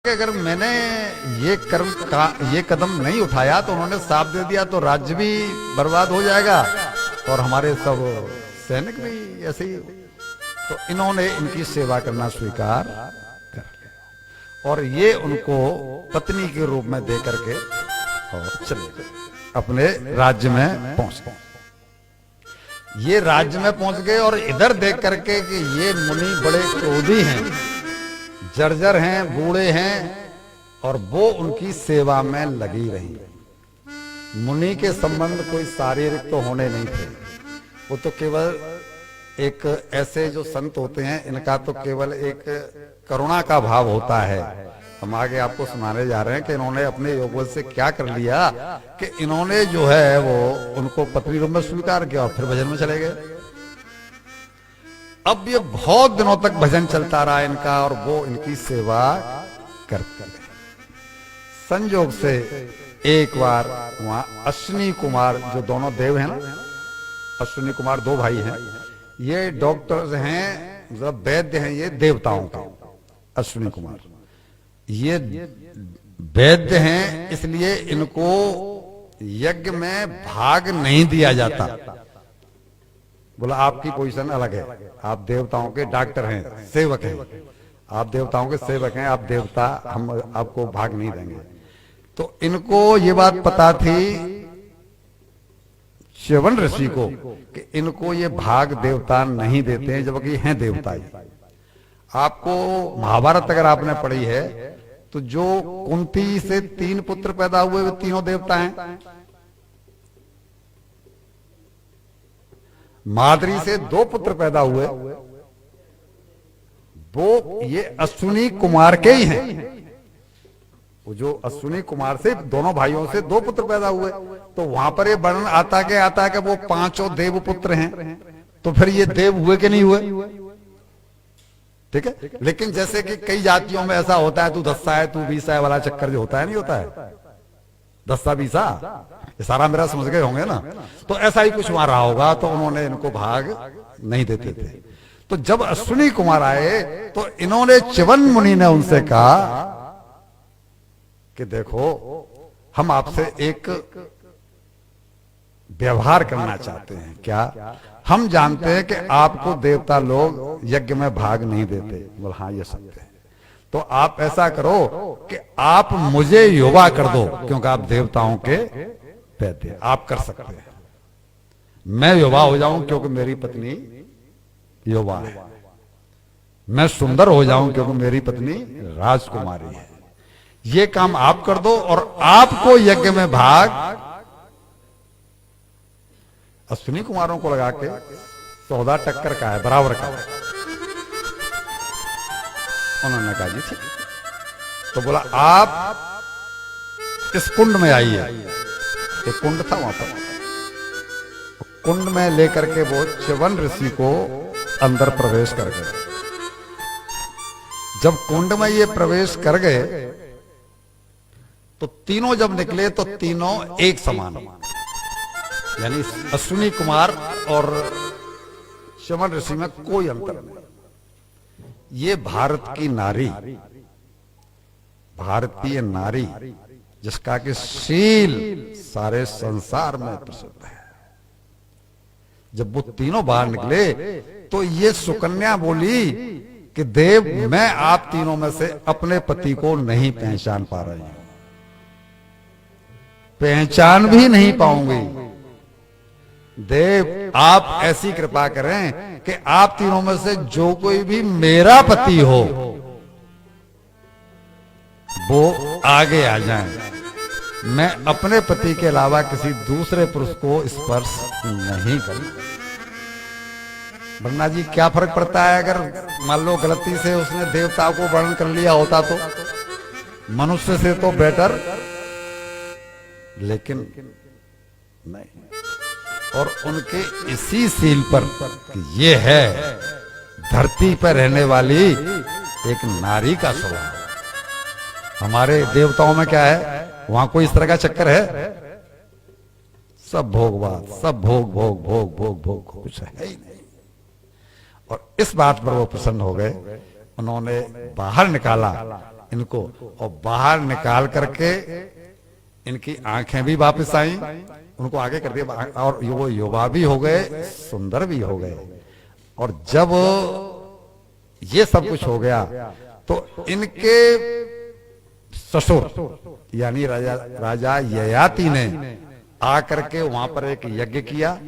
कि अगर मैंने ये कदम नहीं उठाया तो उन्होंने साफ दे दिया तो राज्य भी बर्बाद हो जाएगा और हमारे सब सैनिक भी ऐसे ही। तो इन्होंने इनकी सेवा करना स्वीकार कर लिया और ये उनको पत्नी के रूप में दे करके और चले अपने राज्य में पहुंच गए। ये राज्य में पहुंच गए और इधर देख करके कि ये मुनि बड़े क्रोधी हैं, जर्जर हैं, बूढ़े हैं और वो उनकी सेवा में लगी रही। मुनि के संबंध कोई शारीरिक तो होने नहीं थे, वो तो केवल एक ऐसे जो संत होते हैं इनका तो केवल एक करुणा का भाव होता है। हम आगे आपको सुनाने जा रहे हैं कि इन्होंने अपने योगबल से क्या कर लिया कि इन्होंने जो है वो उनको पत्नी रूप में स्वीकार किया और फिर भजन में चले गए। अब ये बहुत दिनों तक भजन चलता रहा इनका और वो इनकी सेवा करते रहे। संयोग से एक बार वहां अश्विनी कुमार, जो दोनों देव हैं ना, अश्विनी कुमार दो भाई हैं, ये डॉक्टर्स हैं, मतलब वैद्य हैं, ये देवताओं के। अश्विनी कुमार ये वैद्य हैं, इसलिए इनको यज्ञ में भाग नहीं दिया जाता। बोला आपकी पोजीशन अलग है, आप देवताओं के डॉक्टर हैं, सेवक हैं, आप देवताओं के सेवक हैं, आप देवता, हम आपको भाग नहीं देंगे। तो इनको ये बात पता थी च्यवन ऋषि को कि इनको ये भाग देवता नहीं देते हैं, जबकि हैं देवता ही। आपको महाभारत अगर आपने पढ़ी है तो जो कुंती से 3 पुत्र पैदा हुए वे तीनों देवता हैं, माद्री से 2 पुत्र पैदा हुए वो ये अश्विनी कुमार के ही हैं। वो जो अश्विनी कुमार से दोनों भाइयों से 2 पुत्र पैदा हुए, तो वहां पर ये वर्णन आता है कि वो 5 देव पुत्र हैं। तो फिर ये देव हुए कि नहीं हुए? ठीक है। लेकिन जैसे कि कई जातियों में ऐसा होता है, तू 10सा है, तू 20सा है वाला चक्कर जो होता है, नहीं होता है 10सा 20सा, ये सारा मेरा समझ गए होंगे ना। तो ऐसा ही कुछ वहां रहा होगा, तो उन्होंने इनको भाग नहीं देते थे। तो जब अश्विनी कुमार आए तो इन्होंने च्यवन मुनि ने उनसे कहा कि देखो हम आपसे एक व्यवहार करना चाहते हैं। क्या? हम जानते हैं कि आपको देवता लोग यज्ञ में भाग नहीं देते। बोल हाँ ये सत्य है। तो आप ऐसा करो कि आप मुझे युवा कर दो, क्योंकि आप देवताओं के वैद्य, आप कर सकते हैं। मैं युवा हो जाऊं क्योंकि मेरी पत्नी युवा है, मैं सुंदर हो जाऊं क्योंकि मेरी पत्नी राजकुमारी है। ये काम आप कर दो और आपको यज्ञ में भाग। अश्विनी कुमारों को लगा के सौदा टक्कर का है, बराबर का। उन्होंने कहा जी ठीक। तो बोला आप इस कुंड में आइए। एक कुंड था वहां पर, कुंड में लेकर के वो च्यवन ऋषि को अंदर प्रवेश कर गए। जब कुंड में ये प्रवेश कर गए तो तीनों जब निकले तो तीनों एक समान, यानी अश्विनी कुमार और च्यवन ऋषि में कोई अंतर नहीं। ये भारत की नारी, भारतीय नारी, जिसका कि शील सारे संसार में प्रसिद्ध है। जब वो तीनों बाहर निकले तो ये सुकन्या बोली कि देव, मैं आप तीनों में से अपने पति को नहीं पहचान पा रही हूं, पहचान भी नहीं पाऊंगी। देव आप ऐसी कृपा करें कि आप तीनों में से जो कोई भी मेरा पति हो वो आगे आ जाए। मैं अपने पति के अलावा किसी दूसरे पुरुष को स्पर्श नहीं करूं। ब्रह्मा जी क्या फर्क पड़ता है अगर मान लो गलती से उसने देवता को वर्णन कर लिया होता तो? मनुष्य से तो बेटर, लेकिन नहीं। और उनके इसी सील पर ये है धरती पर रहने वाली एक नारी का स्वभाव। हमारे देवताओं में क्या है, वहां कोई इस तरह का चक्कर है? सब भोगवाद, सब भोग भोग भोग भोग भोग, कुछ है ही नहीं। और इस बात पर वो प्रसन्न हो गए। उन्होंने बाहर निकाला इनको, और बाहर निकाल करके इनकी आंखें भी वापस आई, उनको आगे कर दिया, और वो युवा भी हो गए, सुंदर भी हो गए। और जब ये सब कुछ हो गया तो इनके ससुर यानी राजा ययाति ने आकर के वहां पर एक यज्ञ किया।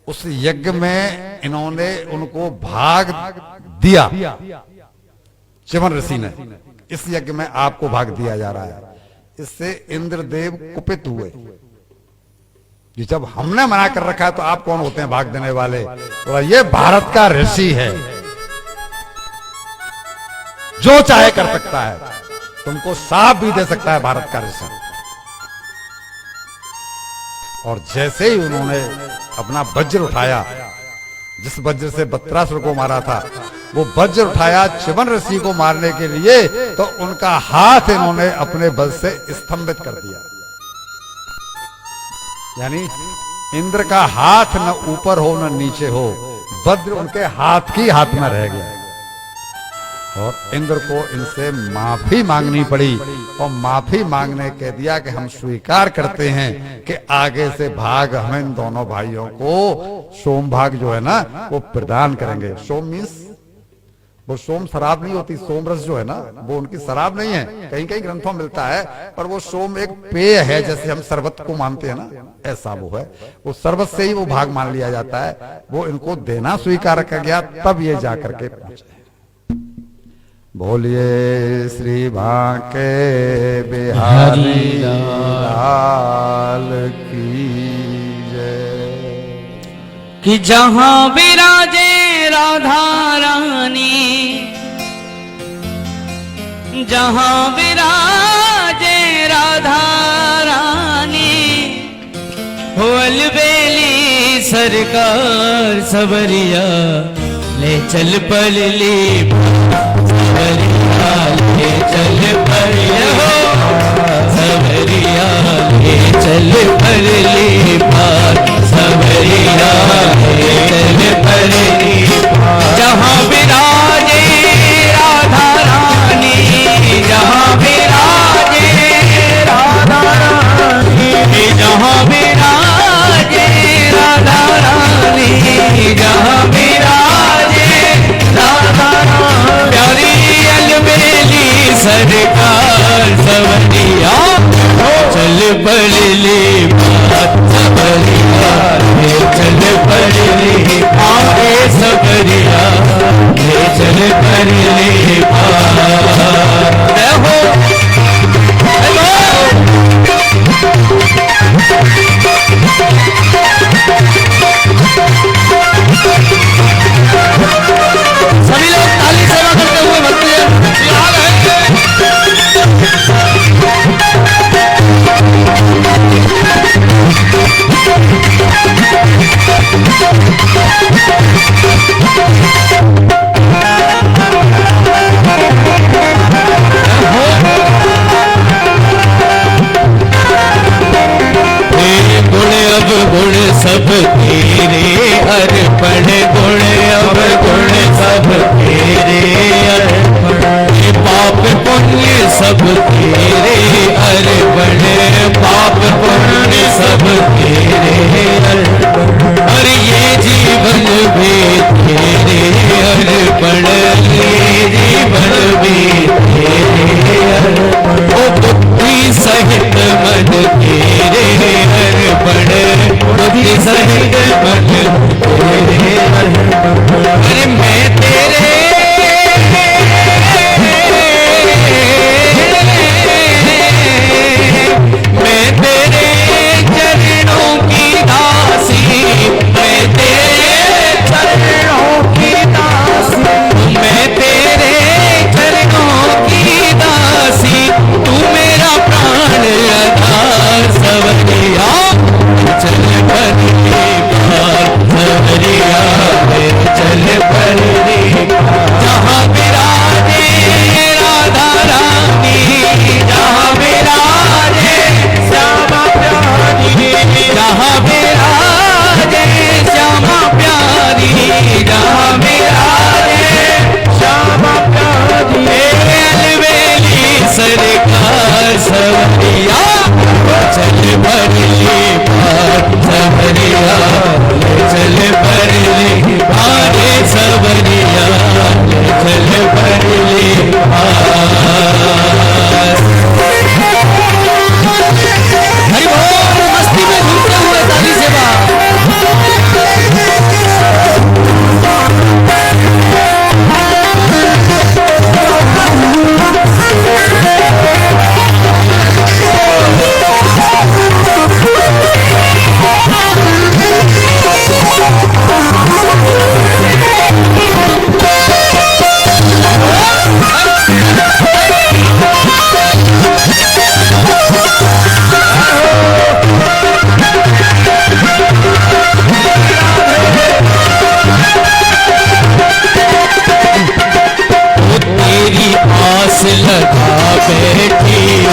उस यज्ञ में इन्होंने उनको भाग दिया, च्यवन ऋषि ने, इस यज्ञ में आपको भाग दिया जा रहा है। इससे इंद्रदेव कुपित हुए कि जब हमने मना कर रखा है तो आप कौन होते हैं भाग देने वाले। तो ये भारत का ऋषि है, जो चाहे कर सकता है, तुमको साफ भी दे सकता है भारत का ऋषि। और जैसे ही उन्होंने अपना वज्र उठाया, जिस वज्र से बत्रासुर को मारा था, वो वज्र उठाया च्यवन ऋषि को मारने के लिए, तो उनका हाथ इन्होंने अपने बल से स्तंभित कर दिया। यानी इंद्र का हाथ न ऊपर हो न नीचे हो, वज्र उनके हाथ की हाथ में रह गया। और इंद्र को इनसे माफी मांगनी पड़ी, और माफी मांगने कह दिया कि हम स्वीकार करते हैं कि आगे से भाग हम इन दोनों भाइयों को सोम भाग जो है ना वो प्रदान करेंगे। सोम मीन्स वो सोम शराब नहीं होती, सोम रस जो है ना वो उनकी शराब नहीं है, कहीं कहीं ग्रंथों में मिलता है, पर वो सोम एक पेय है, जैसे हम शरबत को मानते हैं ना, ऐसा वो है। वो शरबत से ही वो भाग मान लिया जाता है। वो इनको देना स्वीकार कर गया, तब ये जाकर के पहुंचे। बोलिए श्री बांके बिहारी लाल की जय। कि जहां विराजे राधा रानी, जहां विराजे राधा रानी, हो अलबेली सरकार सवरिया, ले चल पलली सवरिया, ले चल पलली सवरिया, ले चल पलली पार सवरिया, ले चल पलली पार। जहाँ विराजे राधा रानी, जहाँ विराजे राधा रानी, जहाँ विराजे राधा रानी, जहाँ विराजे राधा रानी, प्यारी अलबेली सरकार सवरिया, चल पलली बात सवरिया, चल पलली आगे सवरिया, चल पलली बात। सभी लोग ताली सेवा करते हुए भक्तजन याद है। गुण अब गुण सब तेरे अर्पण, गुण अब गुण सब तेरे अर्पण, पाप पुण्य सब तेरे अर्पण, पाप पुण्य सब तेरे अर्पण, और ये जीवन भी तेरे अर्पण, ये जीवन भी तेरे अर्पण, ओ बुद्धि सहित मन तेरे अर्पण, बुद्धि सहित मन तेरे अर्पण। अरे मैं तेरे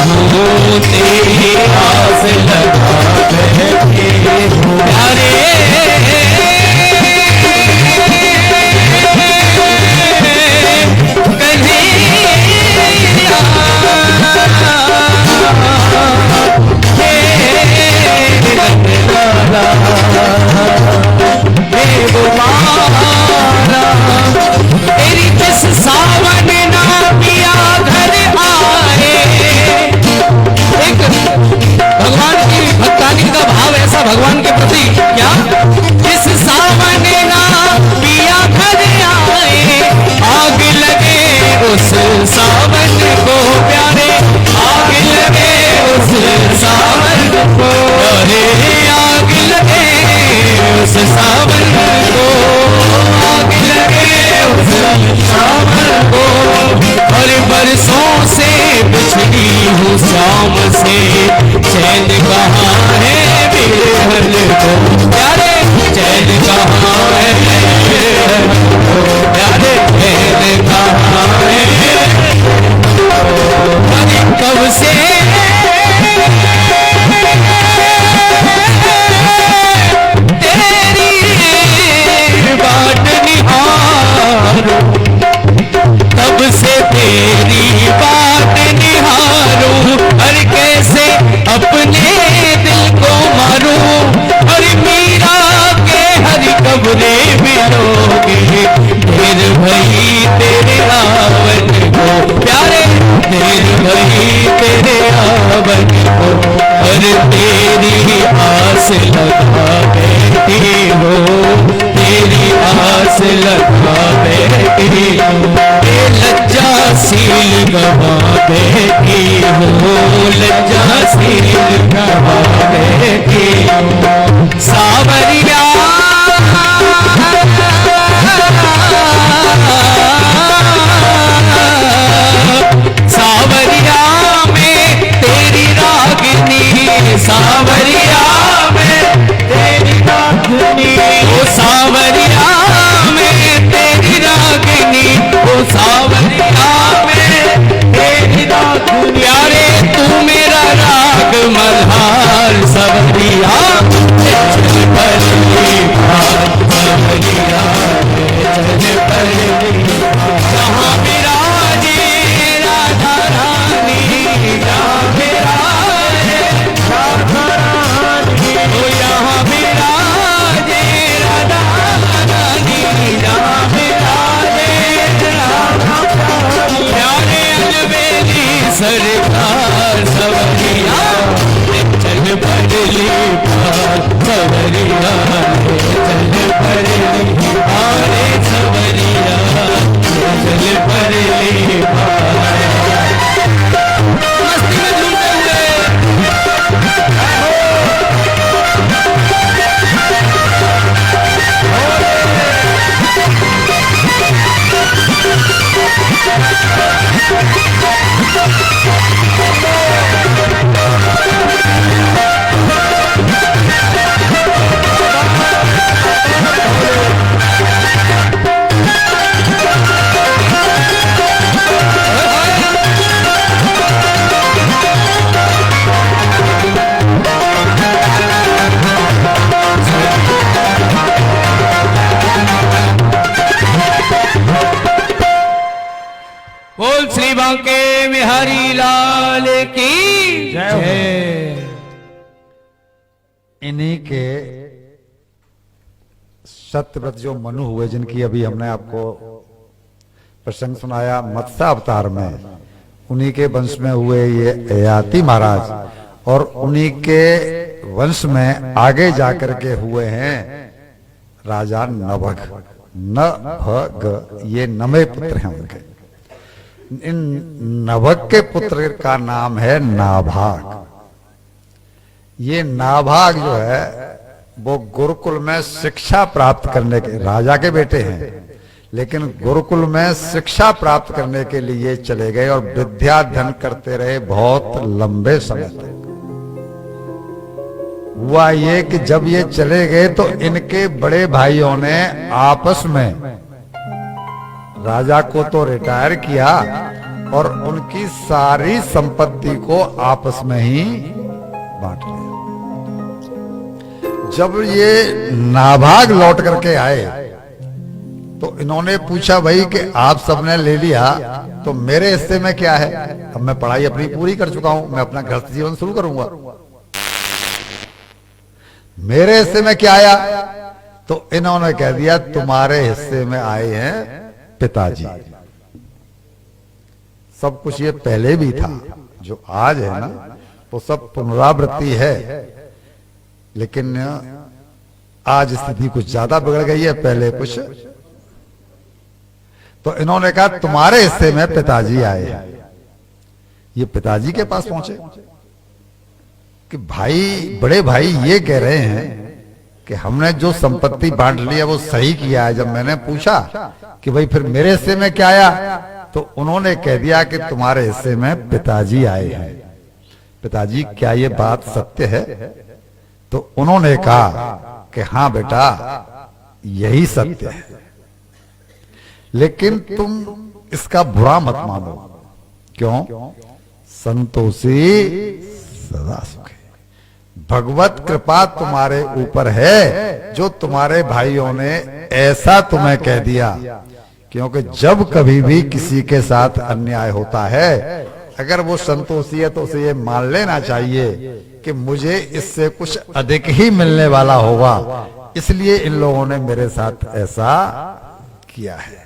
हूँ तेरी आस लगा बैठी हूँ प्यारे तेरी किस सावन ना पिया घर आए। एक भगवान की भक्तानी का भाव ऐसा भगवान के प्रति क्या किस सावन ना पिया घर आए आग लगे उस सावन को प्यारे आग लगे उस सावन को प्यारे आग लगे उस सावन को आग लगे उस सावन को और बरसों से बिछड़ी हूँ शाम से चैन कहाँ है मेरे को प्यारे चैन कहाँ है मेरे को प्यारे चैन कहाँ है कब से तब से तेरी बात निहारूं हर कैसे अपने दिल को मारूं हर मीरा के हर कब्रे मिलोगे ढेर भई तेरे आवन को प्यारे ढेर भई तेरे आवन को हर तेरी आस लगा बैठी हो तेरी आस लगा बैठी हो लज्जाशील गवा बैठी हो लज्जाशील गवा बैठी हो सावरिया सावरिया में तेरी रागिनी सावरिया में तेरी रागिनी ओ सावरिया में तेरी रागिनी ओ सावरिया में तेरी रागिनी प्यारे तू मेरा राग मल्हार सावरिया चल परी सावरिया चल परी जहाँ विराजे राधा रानी जहाँ विराजे राधा रानी ओ यहाँ विराजे राधा रानी जहाँ विराजे राधा रानी प्यारे अलबेली सरकार सवरिया चल पड़ली पार सवरिया चल पड़ली पारे सवरिया चल पड़ली पार मस्ती में झूमते बोल श्री बांके बिहारी लाल की जय। इन्हीं के सत्यव्रत जो मनु हुए जिनकी अभी हमने आपको प्रसंग सुनाया मत्स्य अवतार में, उन्हीं के वंश में हुए ये ययाति महाराज और उन्हीं के वंश में आगे जाकर के हुए हैं राजा नभग। नभग ये नवे पुत्र हैं उनके। इन नभग के पुत्र का नाम है नाभाग। ये नाभाग जो है वो गुरुकुल में शिक्षा प्राप्त करने के राजा के बेटे हैं, लेकिन गुरुकुल में शिक्षा प्राप्त करने के लिए चले गए और विद्याध्ययन करते रहे बहुत लंबे समय तक। हुआ ये कि जब ये चले गए तो इनके बड़े भाइयों ने आपस में राजा को तो रिटायर किया और उनकी सारी संपत्ति को आपस में ही बांट लिया। जब ये नाभाग लौट करके आए तो इन्होंने पूछा भाई कि आप सबने ले लिया तो मेरे हिस्से में क्या है? अब मैं पढ़ाई अपनी पूरी कर चुका हूं, मैं अपना गृहस्थ जीवन शुरू करूंगा, मेरे हिस्से में क्या आया? तो इन्होंने कह दिया तुम्हारे हिस्से में आए हैं पिताजी। सब कुछ ये पहले भी था, जो आज है ना वो सब पुनरावृत्ति है, लेकिन आज स्थिति कुछ ज्यादा बिगड़ गई है, पहले कुछ। तो इन्होंने कहा तुम्हारे हिस्से में पिताजी आए हैं। ये पिताजी के पास पहुंचे कि भाई, बड़े भाई ये कह रहे हैं कि हमने जो संपत्ति बांट ली है वो सही किया है। जब मैंने पूछा कि भाई फिर मेरे हिस्से में क्या आया, तो उन्होंने कह दिया कि तुम्हारे हिस्से में पिताजी आए हैं। पिताजी क्या ये बात सत्य है? तो उन्होंने कहा कि हाँ बेटा यही सत्य है, लेकिन तुम इसका बुरा मत मानो। क्यों? संतोषी सदा सुखी। भगवत कृपा तुम्हारे ऊपर है, जो तुम्हारे भाइयों ने ऐसा तुम्हें कह दिया। क्योंकि जब कभी भी किसी के साथ अन्याय होता है, अगर वो संतोषी है तो उसे ये मान लेना चाहिए कि मुझे इससे कुछ अधिक ही मिलने वाला होगा, इसलिए इन लोगों ने मेरे साथ ऐसा किया है।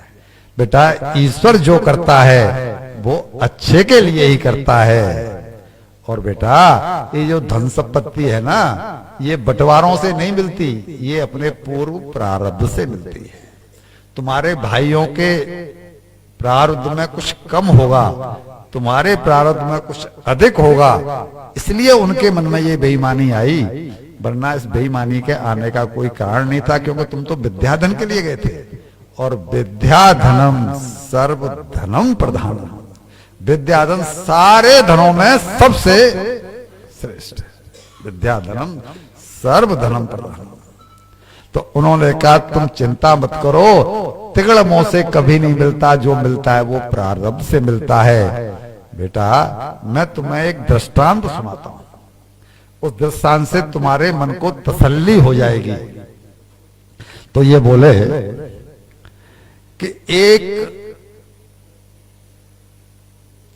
बेटा ईश्वर जो करता है वो अच्छे के लिए ही करता है। और बेटा ये जो धन संपत्ति है ना, ये बंटवारों से नहीं मिलती, ये अपने पूर्व प्रारब्ध से मिलती है। तुम्हारे भाइयों के प्रारब्ध में कुछ कम होगा, तुम्हारे प्रारब्ध में कुछ अधिक होगा, इसलिए उनके मन में ये बेईमानी आई, वरना इस बेईमानी के आने का कोई कारण नहीं था। क्योंकि तुम तो विद्याधन के लिए गए थे, और विद्याधनम सर्व धनम प्रधानम। विद्याधन सारे धनों में सबसे श्रेष्ठ, विद्याधनम सर्व धनम प्रधानम। तो उन्होंने कहा तुम चिंता मत करो, तिगड़ मोह से कभी नहीं मिलता, जो मिलता है वो प्रारब्ध से मिलता है। बेटा मैं तुम्हें एक दृष्टांत सुनाता हूं, उस दृष्टांत से तुम्हारे मन को तसल्ली हो जाएगी। तो ये बोले कि एक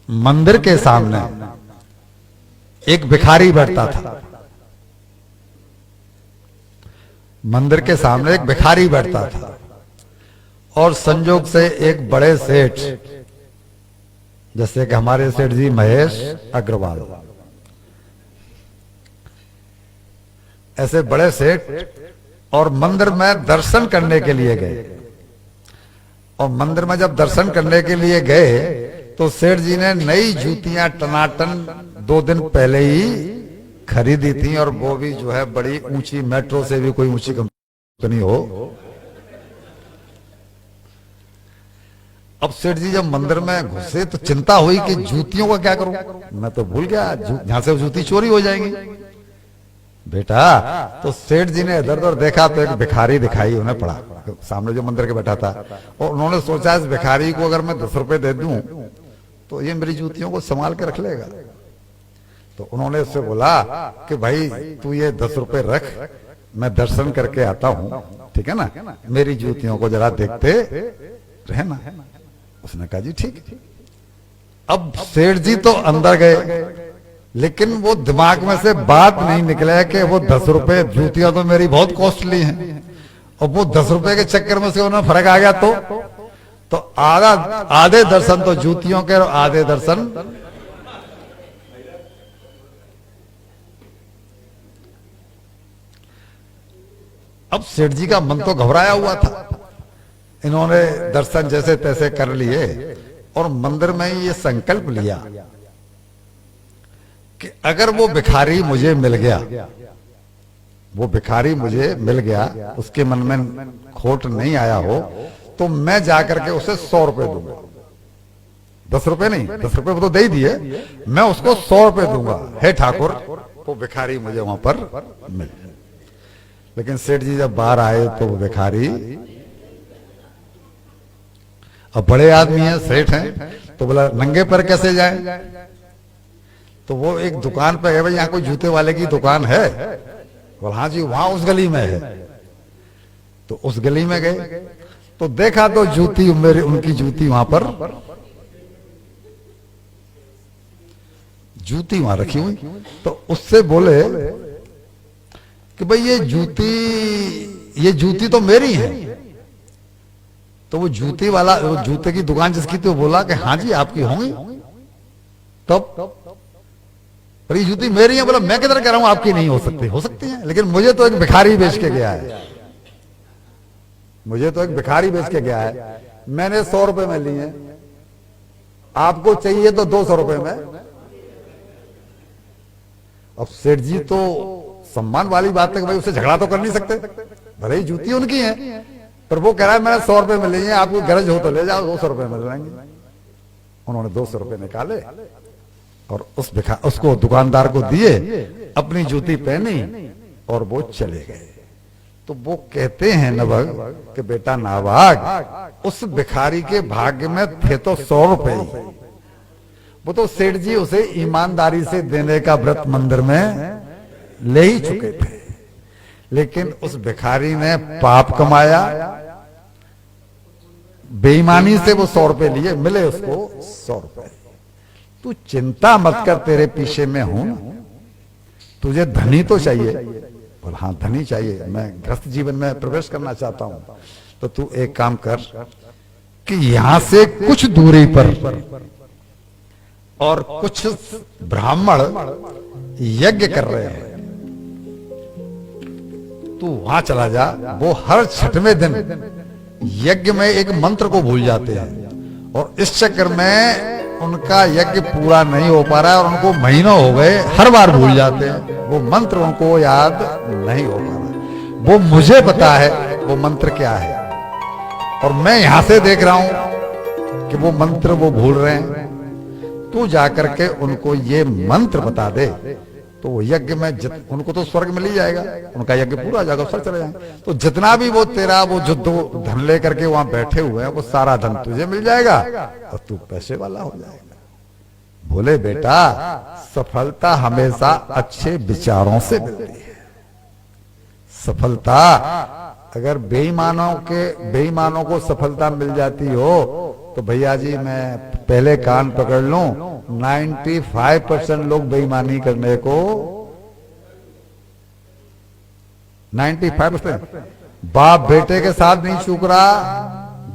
मंदिर के सामने एक भिखारी बैठता था। मंदिर के सामने एक भिखारी बैठता था, और संजोग से एक बड़े सेठ, जैसे कि हमारे सेठ जी महेश अग्रवाल, ऐसे बड़े सेठ और मंदिर में दर्शन करने के लिए गए। और मंदिर में जब दर्शन करने के लिए गए तो सेठ जी ने नई जूतियां टनाटन 2 दिन पहले ही खरीदी थी, और वो भी जो है बड़ी ऊंची, मेट्रो से भी कोई ऊंची कंपनी हो। अब सेठ जी जब मंदिर में घुसे तो चिंता हुई कि जूतियों का क्या करूं, मैं तो भूल गया यहां से जूती चोरी हो जाएंगी। बेटा तो सेठ जी ने इधर उधर देखा तो एक भिखारी दिखाई उन्हें पड़ा सामने जो मंदिर के बैठा था, और उन्होंने सोचा इस भिखारी को अगर मैं 10 रुपए दे दूं तो ये मेरी जूतियों को संभाल के रख लेगा। तो उन्होंने उससे बोला कि भाई तू ये 10 रुपए रख, मैं दर्शन करके आता हूं, ठीक है ना, मेरी जूतियों को जरा देखते रहना। उसने कहा जी ठीक। अब सेठ जी तो अंदर गए, लेकिन वो दिमाग में से बात नहीं निकला कि वो 10 रुपए, जूतियां तो मेरी बहुत कॉस्टली हैं, और वो 10 रुपए के चक्कर में से उन्हें फर्क आ गया तो आधे दर्शन तो जूतियों के और आधे दर्शन अब सेठ जी का मन तो घबराया हुआ था। इन्होंने दर्शन जैसे तैसे कर लिए और मंदिर में ये संकल्प लिया कि अगर वो भिखारी मुझे मिल गया, वो भिखारी मुझे मिल गया, उसके मन में खोट नहीं आया हो, तो मैं जाकर के उसे 100 रुपए दूंगा। 10 रुपए नहीं, 10 रुपए वो तो दे ही दिए, मैं उसको 100 रुपए दूंगा। हे ठाकुर वो भिखारी मुझे वहां पर मिल। लेकिन सेठ जी जब बाहर आए तो वो भिखारी, अब बड़े आदमी हैं, सेठ हैं, तो बोला नंगे पर कैसे जाए? तो वो एक दुकान पे गए, भाई यहाँ कोई जूते वाले की दुकान है? बोला हाँ जी, वहां उस गली में है। तो उस गली में गए तो देखा तो जूती मेरी, उनकी जूती वहां पर, जूती वहां रखी हुई। तो उससे बोले कि भाई ये जूती तो मेरी है। तो वो जूती वाला, वो जूते की दुकान जिसकी थी, वो बोला कि हाँ जी आपकी होंगी। तब पर ये जूती मेरी है। बोला मैं किधर कह रहा हूं आपकी नहीं हो सकती? हो सकती है, लेकिन मुझे तो एक भिखारी बेच के गया है, मुझे तो एक भिखारी बेच के गया है। मैंने 100 रुपए में ली है, आपको चाहिए तो 200 रुपए में। अब सेठ जी तो सम्मान वाली बात है कि भाई उससे झगड़ा तो कर नहीं सकते, भले ही जूती उनकी है, पर वो कह रहा है मैंने 100 रुपए में ली है, आपको गरज हो तो ले जाओ, 200 रुपए में लेंगे। उन्होंने 200 रुपए निकाले और उसको दुकानदार को दिए, अपनी जूती पहनी और वो चले गए। तो वो कहते हैं नभग कि बेटा नाभाग, उस भिखारी के भाग्य में थे तो 100 रुपए ही। वो तो सेठ जी उसे ईमानदारी से देने का व्रत मंदिर में ले ही चुके थे, लेकिन उस भिखारी ने पाप कमाया, बेईमानी से वो 100 रुपए लिए, मिले उसको 100 रुपए। तू चिंता मत कर, तेरे पीछे में हूं, तुझे धनी तो चाहिए? बोल हाँ धनी चाहिए, मैं गृहस्थ जीवन में प्रवेश करना चाहता हूं। तो तू एक काम कर कि यहां से कुछ दूरी पर और कुछ ब्राह्मण यज्ञ कर रहे हैं, तू वहां चला जा। वो हर 6वें दिन यज्ञ में एक मंत्र को भूल जाते हैं और इस चक्कर में उनका यज्ञ पूरा नहीं हो पा रहा है और उनको महीनों हो गए, हर बार भूल जाते हैं, वो मंत्र उनको याद नहीं हो पा रहा। वो मुझे पता है वो मंत्र क्या है, और मैं यहां से देख रहा हूं कि वो मंत्र वो भूल रहे हैं। तू जाकर के उनको ये मंत्र बता दे, तो वो यज्ञ में उनको तो स्वर्ग मिल ही जाएगा, उनका यज्ञ पूरा हो जाएगा, स्वर्ग चले जाएंगे। तो जितना भी वो तेरा वो जो दो धन लेकर के वहां बैठे हुए हैं, वो सारा धन तुझे मिल जाएगा और तू पैसे वाला हो जाएगा। बोले बेटा, सफलता हमेशा अच्छे विचारों से मिलती है। सफलता अगर बेईमानों को सफलता मिल जाती हो तो भैया जी मैं पहले कान पकड़ लूं, 95% लोग बेईमानी करने को, 95% बाप बेटे के साथ नहीं चूक रहा,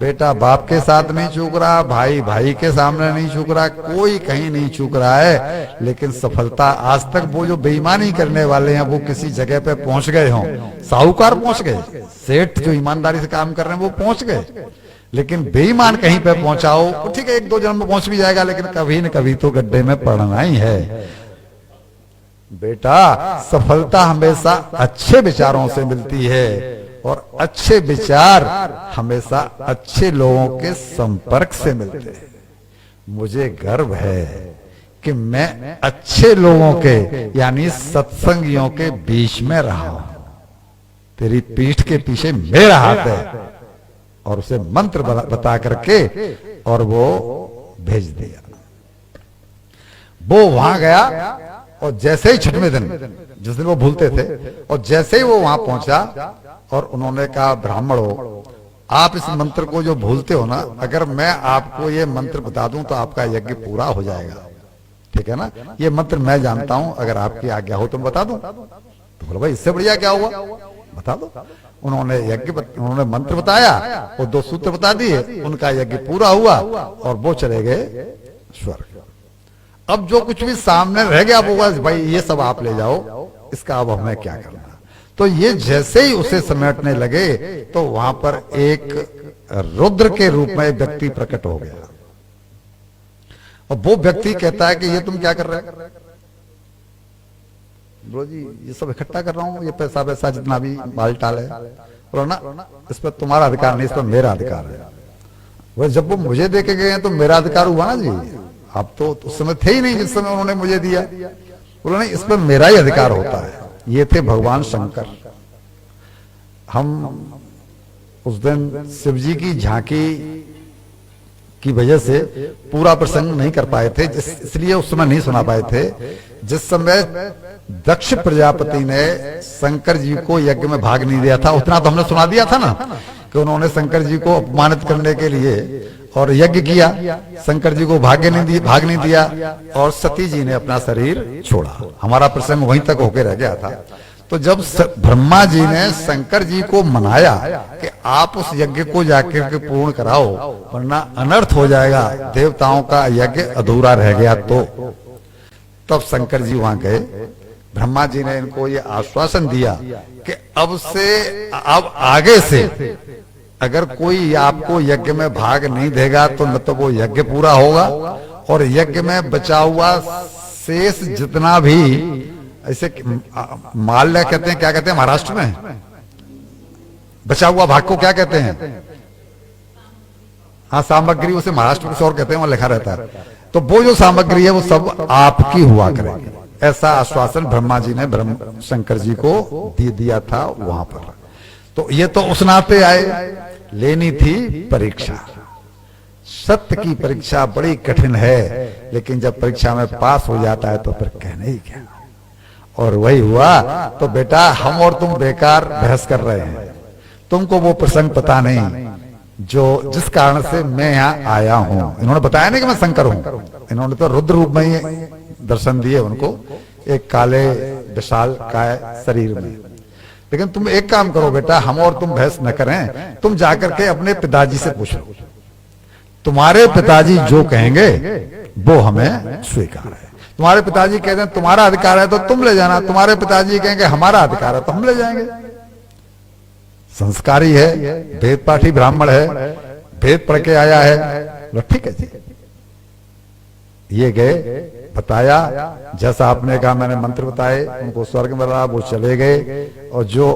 बेटा बाप के साथ नहीं चूक रहा, भाई भाई के सामने नहीं चूक रहा, कोई कहीं नहीं चूक रहा है। लेकिन सफलता आज तक वो जो बेईमानी करने वाले हैं वो किसी जगह पे पहुंच गए हों, साहूकार पहुंच गए, सेठ जो ईमानदारी से काम कर रहे हैं वो पहुंच गए, लेकिन बेईमान कहीं पे पहुंचाओ तो ठीक है, 1-2 जन्म में पहुंच भी जाएगा, लेकिन कभी न कभी तो गड्ढे में पड़ना ही है। बेटा, सफलता हमेशा अच्छे विचारों से मिलती है और अच्छे विचार हमेशा अच्छे लोगों के संपर्क से मिलते हैं। मुझे गर्व है कि मैं अच्छे लोगों के यानी सत्संगियों के बीच में रहा हूं। तेरी पीठ के पीछे मेरा हाथ है, और उसे मंत्र बता करके और वो भेज दिया। वो वहां गया और जैसे ही 6वें दिन, जिस दिन वो भूलते थे, और जैसे ही वो वहां पहुंचा और उन्होंने कहा ब्राह्मणों, आप इस मंत्र को जो भूलते हो ना, अगर मैं आपको ये मंत्र बता दूं तो आपका यज्ञ पूरा हो जाएगा, ठीक है ना? ये मंत्र मैं जानता हूं, अगर आपकी आज्ञा हो तो मैं बता दूं। तो बोला भाई इससे बढ़िया क्या हुआ, बता दो। उन्होंने मंत्र बताया और 2 सूत्र बता दिए, उनका यज्ञ पूरा हुआ और वो चले गए स्वर्ग। अब जो कुछ भी सामने रह गया वो भाई ये सब आप ले जाओ, इसका अब हमें क्या करना। तो ये जैसे ही उसे समेटने लगे तो वहां पर एक रुद्र के रूप में व्यक्ति प्रकट हो गया, और वो व्यक्ति कहता है कि ये तुम क्या कर रहे हो? बोलो जी ये सब इकट्ठा कर रहा हूं, ये पैसा वैसा जितना भी माल टाल है। बोलो ना, इस पर तुम्हारा अधिकार नहीं, इस पर मेरा अधिकार है। वो जब वो मुझे दे के गए हैं तो मेरा अधिकार हुआ ना जी, आप तो उस समय थे ही नहीं जिस समय उन्होंने मुझे दिया। बोलो नहीं, इस पर मेरा ही अधिकार होता है। ये थे भगवान शंकर। हम उस दिन शिव जी की झांकी की वजह से पूरा प्रसंग नहीं कर पाए थे, इसलिए उस समय नहीं सुना पाए थे। जिस समय दक्ष प्रजापति ने शंकर जी को यज्ञ में भाग नहीं दिया था, उतना तो हमने सुना दिया था ना कि उन्होंने शंकर जी को अपमानित करने के लिए और यज्ञ किया, शंकर जी को भाग नहीं दिया और सती जी ने अपना शरीर छोड़ा। हमारा प्रसंग वहीं तक होके रह गया था। तो जब ब्रह्मा जी ने शंकर जी को मनाया कि आप उस यज्ञ को जाकर के पूर्ण कराओ वरना अनर्थ हो जाएगा, देवताओं का यज्ञ अधूरा रह गया, तो तब शंकर जी वहां गए। ब्रह्मा जी ने इनको ये आश्वासन दिया कि अब आगे से अगर कोई आपको यज्ञ में भाग नहीं देगा तो न तो वो यज्ञ पूरा होगा और यज्ञ में बचा हुआ शेष जितना भी ऐसे माल्य कहते हैं, क्या कहते हैं महाराष्ट्र में, बचा हुआ भाग को क्या कहते हैं, हाँ सामग्री, उसे महाराष्ट्र में और कहते हैं, वहां लिखा रहता है। तो वो जो सामग्री है वो सब आपकी हुआ करेगी, ऐसा आश्वासन ब्रह्मा जी ने शंकर जी को दिया था वहां पर। तो ये तो उस नाते आए, लेनी थी परीक्षा। सत्य की परीक्षा बड़ी कठिन है, लेकिन जब परीक्षा में पास हो जाता है तो फिर कहने ही क्या। और वही हुआ। तो बेटा हम और तुम बेकार बहस कर रहे हैं, तुमको वो प्रसंग पता नहीं जो जिस कारण से मैं यहाँ आया हूं। इन्होंने बताया नहीं कि मैं शंकर हूं, इन्होंने तो रुद्र रूप में ही दर्शन दिए उनको, एक काले विशाल काय शरीर में। लेकिन तुम एक काम करो बेटा, हम और तुम बहस न करें, तुम जाकर के अपने पिताजी से पूछो, तुम्हारे पिताजी जो कहेंगे वो हमें स्वीकार है। तुम्हारे पिताजी कहते हैं तुम्हारा अधिकार है तो तुम ले जाना, तुम्हारे पिताजी कहेंगे हमारा अधिकार है तो हम ले जाएंगे। संस्कारी है, वेद पाठी ब्राह्मण है, वेद पढ़ के आया है, ठीक है जी। ये गए, बताया, जैसा आपने कहा मैंने मंत्र बताए, उनको स्वर्ग में रहा, वो चले गए। और जो